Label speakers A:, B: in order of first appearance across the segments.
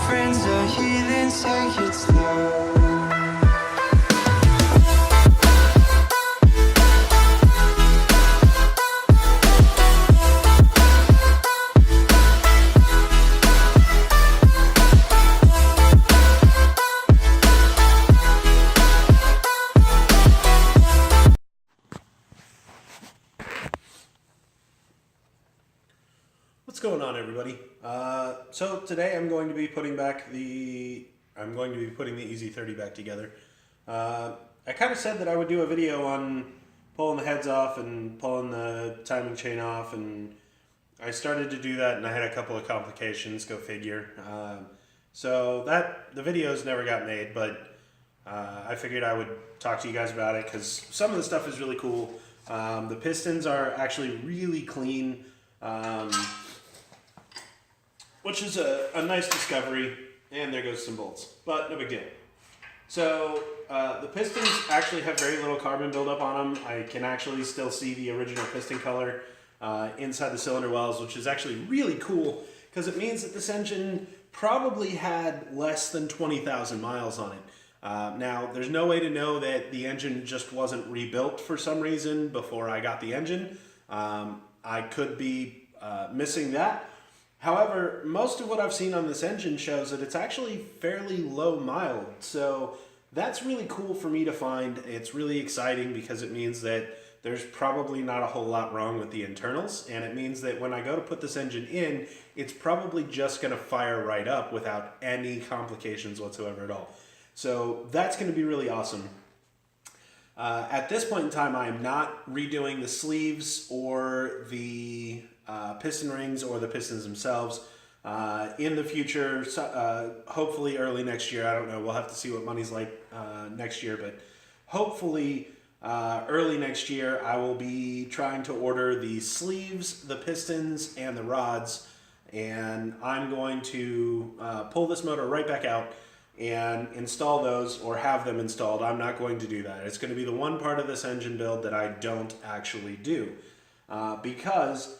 A: friends are heathens, take it slow.
B: What's going on, everybody? So today I'm going to be putting the EZ30 back together. I kind of said that I would do a video on pulling the heads off and pulling the timing chain off, and I started to do that, and I had a couple of complications. Go figure. So the videos never got made, but I figured I would talk to you guys about it because some of the stuff is really cool. The pistons are actually really clean. Which is a nice discovery, and there goes some bolts, but no big deal. So the pistons actually have very little carbon buildup on them. I can actually still see the original piston color inside the cylinder wells, which is actually really cool because it means that this engine probably had less than 20,000 miles on it. Now, there's no way to know that the engine just wasn't rebuilt for some reason before I got the engine. I could be missing that. However, most of what I've seen on this engine shows that it's actually fairly low mileage, so that's really cool for me to find. It's really exciting because it means that there's probably not a whole lot wrong with the internals, and it means that when I go to put this engine in, it's probably just going to fire right up without any complications whatsoever at all. So that's going to be really awesome. At this point in time, I am not redoing the sleeves or the piston rings or the pistons themselves. In the future, hopefully early next year, I don't know, we'll have to see what money's like next year, but hopefully early next year I will be trying to order the sleeves, the pistons, and the rods, and I'm going to pull this motor right back out and install those, or have them installed. I'm not going to do that. It's going to be the one part of this engine build that I don't actually do because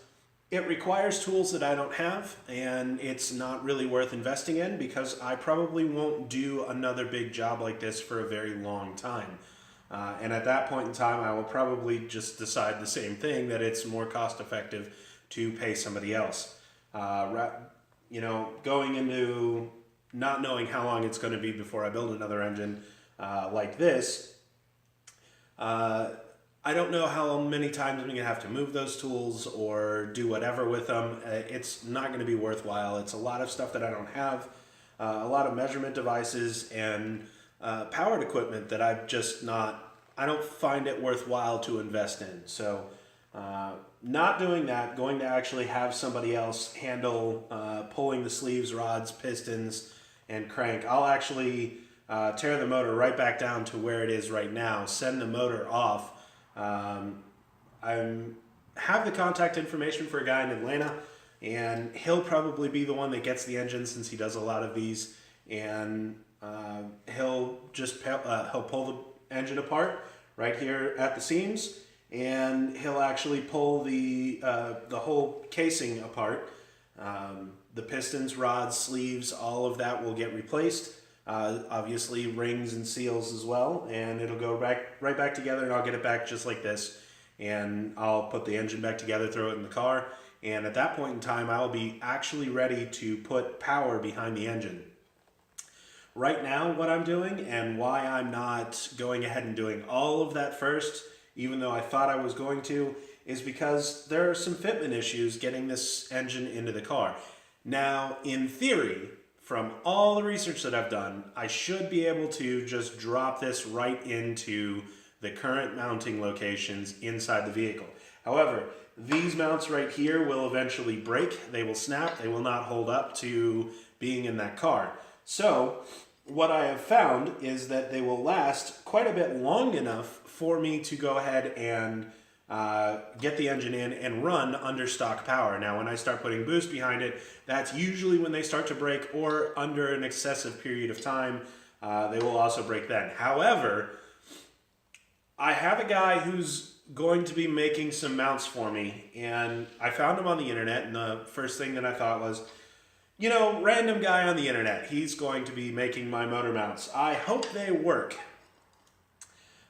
B: it requires tools that I don't have, and it's not really worth investing in because I probably won't do another big job like this for a very long time. And at that point in time, I will probably just decide the same thing, that it's more cost effective to pay somebody else. You know, going into not knowing how long it's going to be before I build another engine like this, I don't know how many times I'm going to have to move those tools or do whatever with them. It's not going to be worthwhile. It's a lot of stuff that I don't have, a lot of measurement devices and powered equipment that I don't find it worthwhile to invest in. So not doing that, going to actually have somebody else handle pulling the sleeves, rods, pistons, and crank. I'll actually tear the motor right back down to where it is right now, send the motor off. I have the contact information for a guy in Atlanta, and he'll probably be the one that gets the engine since he does a lot of these, and he'll pull the engine apart right here at the seams, and he'll actually pull the whole casing apart. The pistons, rods, sleeves, all of that will get replaced. Obviously rings and seals as well, and it'll go right back together, and I'll get it back just like this, and I'll put the engine back together, throw it in the car, and at that point in time I'll be actually ready to put power behind the engine. Right now what I'm doing, and why I'm not going ahead and doing all of that first, even though I thought I was going to, is because there are some fitment issues getting this engine into the car. Now, in theory, from all the research that I've done, I should be able to just drop this right into the current mounting locations inside the vehicle. However, these mounts right here will eventually break, they will snap, they will not hold up to being in that car. So, what I have found is that they will last quite a bit long enough for me to go ahead and get the engine in and run under stock power. Now, when I start putting boost behind it, that's usually when they start to break, or under an excessive period of time, they will also break then. However, I have a guy who's going to be making some mounts for me, and I found him on the internet, and the first thing that I thought was, you know, random guy on the internet. He's going to be making my motor mounts. I hope they work.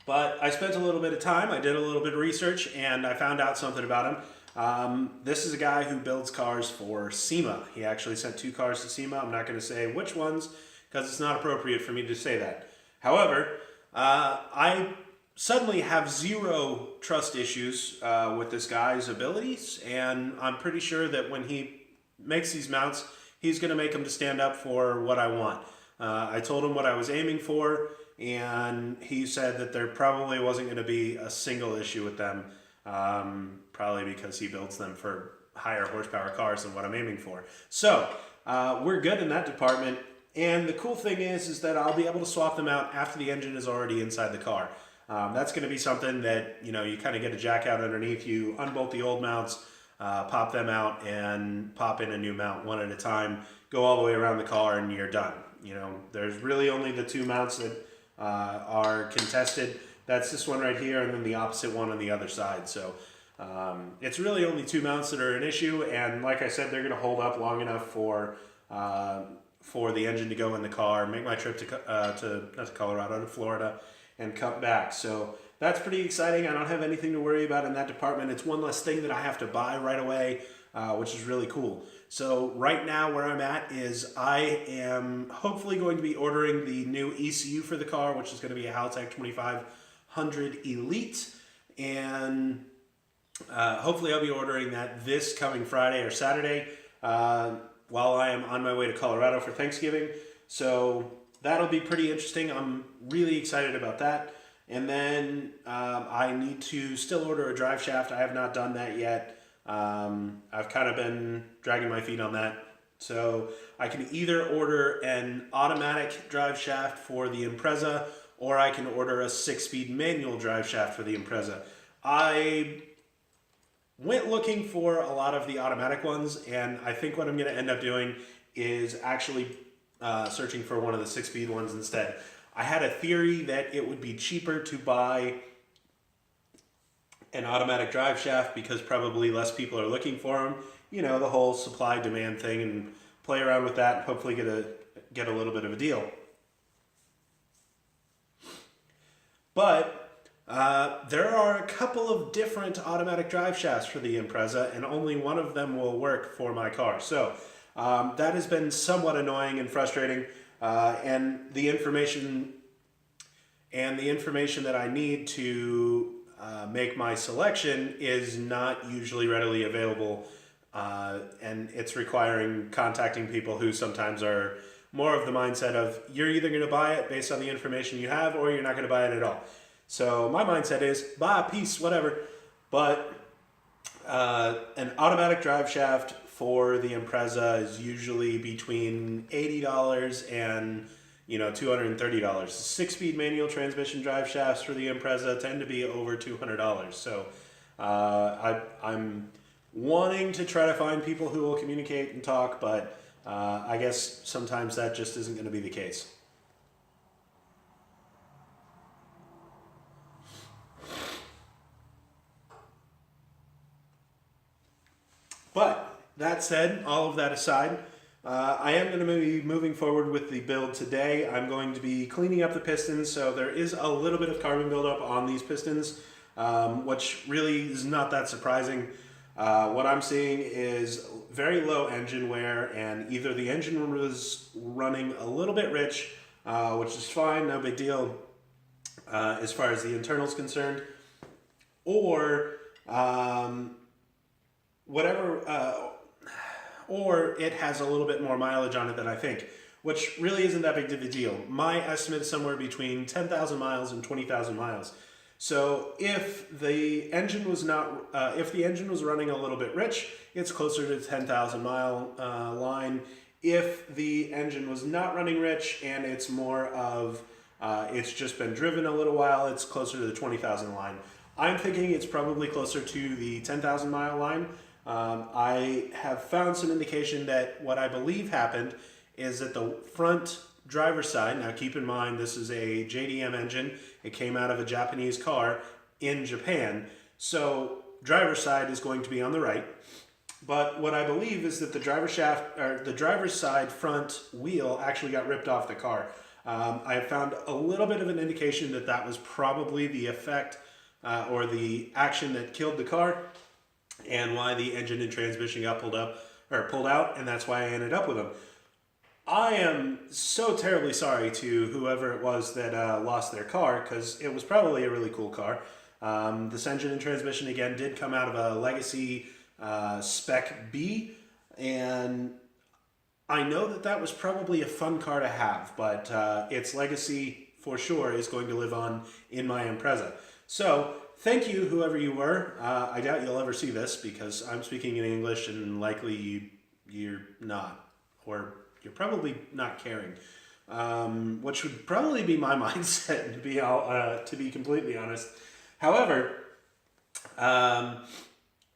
B: But I spent a little bit of time, I did a little bit of research, and I found out something about him. This is a guy who builds cars for SEMA. He actually sent 2 cars to SEMA. I'm not going to say which ones because it's not appropriate for me to say that. However, I suddenly have zero trust issues with this guy's abilities, and I'm pretty sure that when he makes these mounts, he's going to make them to stand up for what I want. I told him what I was aiming for, and he said that there probably wasn't going to be a single issue with them, probably because he builds them for higher horsepower cars than what I'm aiming for. So we're good in that department, and the cool thing is that I'll be able to swap them out after the engine is already inside the car. That's going to be something that, you know, you kind of get a jack out underneath, you unbolt the old mounts, pop them out, and pop in a new mount one at a time, go all the way around the car, and you're done. You know, there's really only the 2 mounts that are contested. That's this one right here, and then the opposite one on the other side. So it's really only 2 mounts that are an issue, and like I said, they're going to hold up long enough for the engine to go in the car, make my trip to Colorado, to Florida, and come back. So that's pretty exciting. I don't have anything to worry about in that department. It's one less thing that I have to buy right away, which is really cool. So right now where I'm at is I am hopefully going to be ordering the new ECU for the car, which is going to be a Haltech 2500 Elite. And hopefully I'll be ordering that this coming Friday or Saturday while I am on my way to Colorado for Thanksgiving. So that'll be pretty interesting. I'm really excited about that. And then I need to still order a drive shaft. I have not done that yet. I've kind of been dragging my feet on that. So I can either order an automatic drive shaft for the Impreza, or I can order a 6-speed manual drive shaft for the Impreza. I went looking for a lot of the automatic ones, and I think what I'm going to end up doing is actually searching for one of the 6-speed ones instead. I had a theory that it would be cheaper to buy an automatic drive shaft because probably less people are looking for them. You know, the whole supply demand thing, and play around with that and hopefully get a little bit of a deal. But there are a couple of different automatic drive shafts for the Impreza, and only one of them will work for my car. So that has been somewhat annoying and frustrating, and the information that I need to make my selection is not usually readily available, and it's requiring contacting people who sometimes are more of the mindset of you're either going to buy it based on the information you have, or you're not going to buy it at all. So my mindset is buy a piece, whatever. But an automatic drive shaft for the Impreza is usually between $80 and $230. 6-speed manual transmission drive shafts for the Impreza tend to be over $200. So I'm wanting to try to find people who will communicate and talk, but I guess sometimes that just isn't going to be the case. But that said, all of that aside, I am going to be moving forward with the build today. I'm going to be cleaning up the pistons, so there is a little bit of carbon buildup on these pistons, which really is not that surprising. What I'm seeing is very low engine wear, and either the engine was running a little bit rich, which is fine, no big deal as far as the internal is concerned, or or it has a little bit more mileage on it than I think, which really isn't that big of a deal. My estimate is somewhere between 10,000 miles and 20,000 miles. So if the engine was running a little bit rich, it's closer to the 10,000 mile line. If the engine was not running rich and it's more of it's just been driven a little while, it's closer to the 20,000 line. I'm thinking it's probably closer to the 10,000 mile line. I have found some indication that what I believe happened is that the front driver's side, now keep in mind this is a JDM engine, it came out of a Japanese car in Japan, so driver's side is going to be on the right, But what I believe is that the the driver's side front wheel actually got ripped off the car. I have found a little bit of an indication that that was probably the effect or the action that killed the car, and why the engine and transmission got pulled out, and that's why I ended up with them. I am so terribly sorry to whoever it was that lost their car, because it was probably a really cool car. This engine and transmission, again, did come out of a Legacy Spec B, and I know that that was probably a fun car to have, but its legacy, for sure, is going to live on in my Impreza. So, thank you, whoever you were. I doubt you'll ever see this, because I'm speaking in English, and likely you're not. Or you're probably not caring, which would probably be my mindset, to be completely honest. However,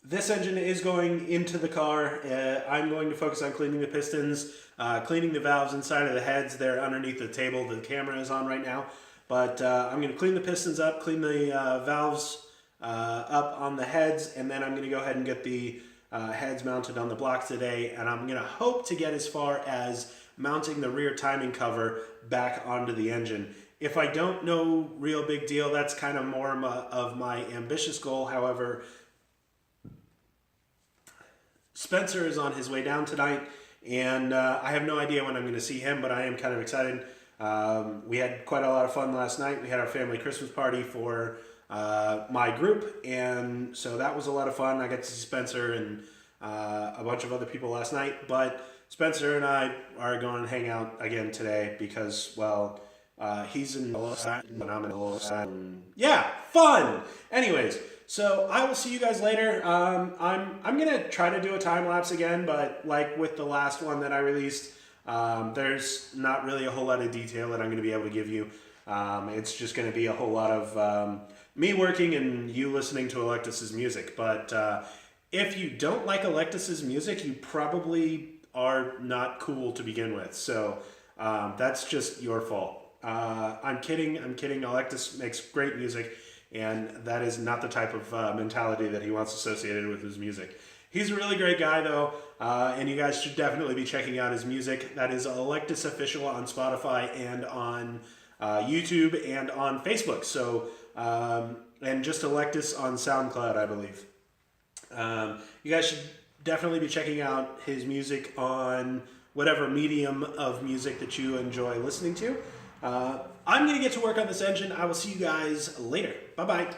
B: this engine is going into the car. I'm going to focus on cleaning the pistons, cleaning the valves inside of the heads. They're underneath the table the camera is on right now. But I'm going to clean the pistons up, clean the valves up on the heads, and then I'm going to go ahead and get the heads mounted on the block today, and I'm going to hope to get as far as mounting the rear timing cover back onto the engine. If I don't, no real big deal. That's kind of more of my ambitious goal. However, Spencer is on his way down tonight, and I have no idea when I'm going to see him, but I am kind of excited. We had quite a lot of fun last night. We had our family Christmas party for my group, and so that was a lot of fun. I got to see Spencer and a bunch of other people last night, but Spencer and I are going to hang out again today because, well, he's in and I'm in yeah, fun. Anyways, so I will see you guys later. I'm gonna try to do a time lapse again, but like with the last one that I released, there's not really a whole lot of detail that I'm gonna be able to give you. It's just gonna be a whole lot of me working and you listening to Electus's music. But if you don't like Electus's music, you probably are not cool to begin with. So that's just your fault. I'm kidding. Electus makes great music, and that is not the type of mentality that he wants associated with his music. He's a really great guy, though, and you guys should definitely be checking out his music. That is Electus Official on Spotify and on YouTube and on Facebook. So, and just Electus on SoundCloud, I believe. You guys should definitely be checking out his music on whatever medium of music that you enjoy listening to. I'm going to get to work on this engine. I will see you guys later. Bye-bye.